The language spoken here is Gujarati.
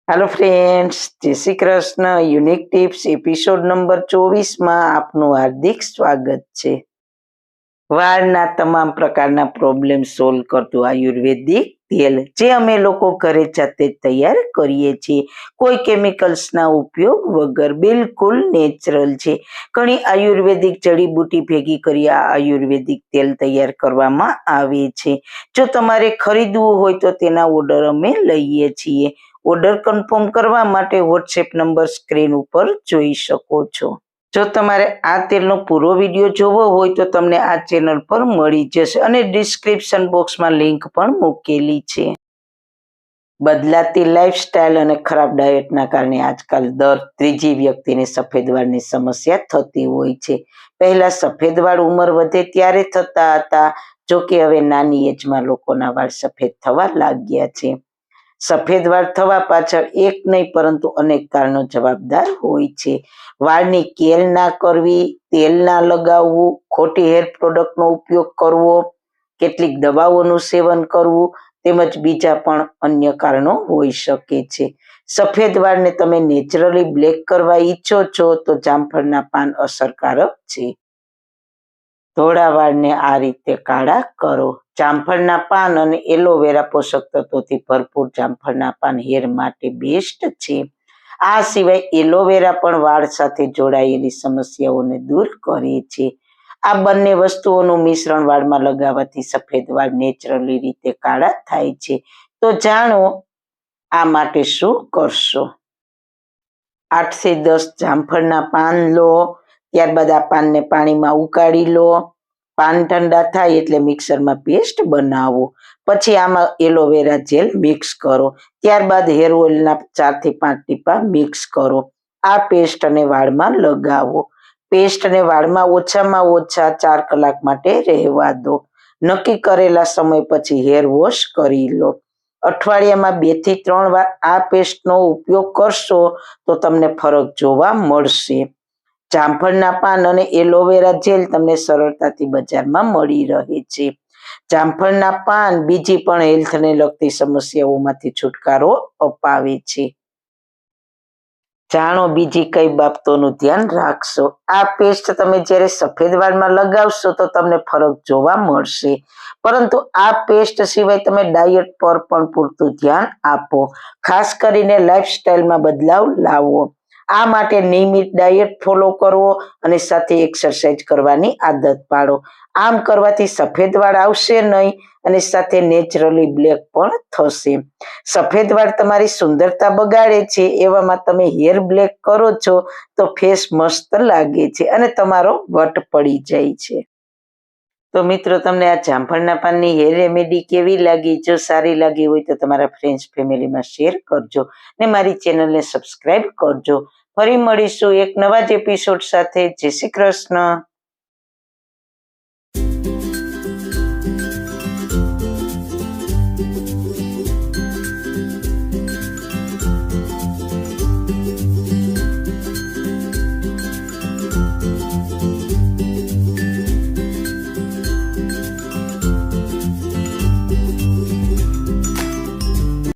हेलो फ्रेंड्स, जय Shri Krishna. Unique tips episode number 24 માં આપનું હાર્દિક સ્વાગત છે। વાળના તમામ પ્રકારના પ્રોબ્લેમ સોલ્વ કરતું આયુર્વેદિક તેલ જે અમે લોકો ઘરે જાતે તૈયાર કરીએ છીએ, કોઈ કેમિકલ્સના ઉપયોગ વગર, બિલકુલ નેચરલ છે। ઘણી આયુર્વેદિક જડીબુટી ભેગી કરી આ આયુર્વેદિક તેલ તૈયાર કરવામાં આવે છે। જો તમારે ખરીદવું હોય તો તેના ઓર્ડર અમે લઈએ છીએ। ઓર્ડર કન્ફર્મ કરવા માટે વોટ્સએપ નંબર સ્ક્રીન ઉપર જોઈ શકો છો। જો તમારે આ તેલનો પૂરો વિડીયો જોવો હોય તો તમને આ ચેનલ પર મળી જશે અને ડિસ્ક્રિપ્શન બોક્સમાં લિંક પણ મૂકેલી છે। બદલાતી લાઈફસ્ટાઈલ અને ખરાબ ડાયટના કારણે આજકાલ દર ત્રીજી વ્યક્તિને સફેદ વાળની સમસ્યા થતી હોય છે। પહેલા સફેદ વાળ ઉંમર વધે ત્યારે થતા હતા, જો કે હવે નાની એજમાં લોકોના વાળ સફેદ થવા લાગ્યા છે। સફેદ વાળ થવા પાછળ એક નહીં પરંતુ અનેક કારણો જવાબદાર હોય છે। વાળની કેર ના કરવી, તેલ ના લગાવવું, ખોટી હેર પ્રોડક્ટનો ઉપયોગ કરવો, કેટલીક દવાઓનું સેવન કરવું તેમજ બીજા પણ અન્ય કારણો હોઈ શકે છે। સફેદ વાળને તમે નેચરલી બ્લેક કરવા ઈચ્છો છો તો જામફળના પાન અસરકારક છે। ધોળા વાળને આ રીતે કાળા કરો। જામફળના પાન અને એલોવેરા પોષક તત્વોથી ભરપૂર જામફળના પાન હેર માટે બેસ્ટ છે। આ સિવાય એલોવેરા પણ વાળ સાથે જોડાયેલી સમસ્યાઓને દૂર કરે છે। આ બંને વસ્તુઓનું મિશ્રણ વાળમાં લગાવવાથી સફેદ વાળ નેચરલી રીતે કાળા થાય છે। તો જાણો આ માટે શું કરશો। 8 થી 10 જામફળના પાન લો, ત્યારબાદ આ પાનને પાણીમાં ઉકાળી લો। પાન ઠંડા થાય એટલે મિક્સરમાં પેસ્ટ બનાવો। પછી આમાં એલોવેરા જેલ મિક્સ કરો। ત્યારબાદ હેર ઓઇલના 4 થી 5 ટીપા મિક્સ કરો। આ પેસ્ટને વાળમાં લગાવો। પેસ્ટને વાળમાં ઓછામાં ઓછા 4 કલાક માટે રહેવા દો। નક્કી કરેલા સમય પછી હેર વોશ કરી લો। અઠવાડિયામાં 2 થી 3 વાર આ પેસ્ટનો ઉપયોગ કરશો તો તમને ફરક જોવા મળશે। જામફળના પાન અને એલોવેરા જેલ તમને સરળતાથી બજારમાં મળી રહે છે। જામફળના પાન બીજી પણ હેલ્થને લગતી સમસ્યાઓમાંથી છુટકારો અપાવે છે। જાણો બીજી કઈ બાબતોનું ધ્યાન રાખશો। આ પેસ્ટ તમે જ્યારે સફેદ વાળમાં લગાવશો તો તમને ફરક જોવા મળશે, પરંતુ આ પેસ્ટ સિવાય તમે ડાયટ પર પણ પૂરતું ધ્યાન આપો। ખાસ કરીને લાઈફસ્ટાઈલમાં બદલાવ લાવો। આ માટે નિયમિત ડાયટ ફોલો કરવો અને સાથે એક્સરસાઇઝ કરવાની આદત પાડો। આમ કરવાથી સફેદ વાળ આવશે નહીં અને સાથે નેચરલી બ્લેક પણ થશે। સફેદ વાળ તમારી સુંદરતા બગાડે છે, એવામાં તમે હેર બ્લેક કરો છો તો ફેસ મસ્ત લાગે છે અને તમારો વટ પડી જાય છે। તો મિત્રો, તમને આ જામફળના પાનની હેર રેમેડી કેવી લાગી? જો સારી લાગી હોય તો તમારા ફ્રેન્ડ્સ ફેમિલીમાં શેર કરજો ને મારી ચેનલને સબસ્ક્રાઇબ કરજો। ફરી મળીશું એક નવા જ એપિસોડ સાથે। જય શ્રી કૃષ્ણ।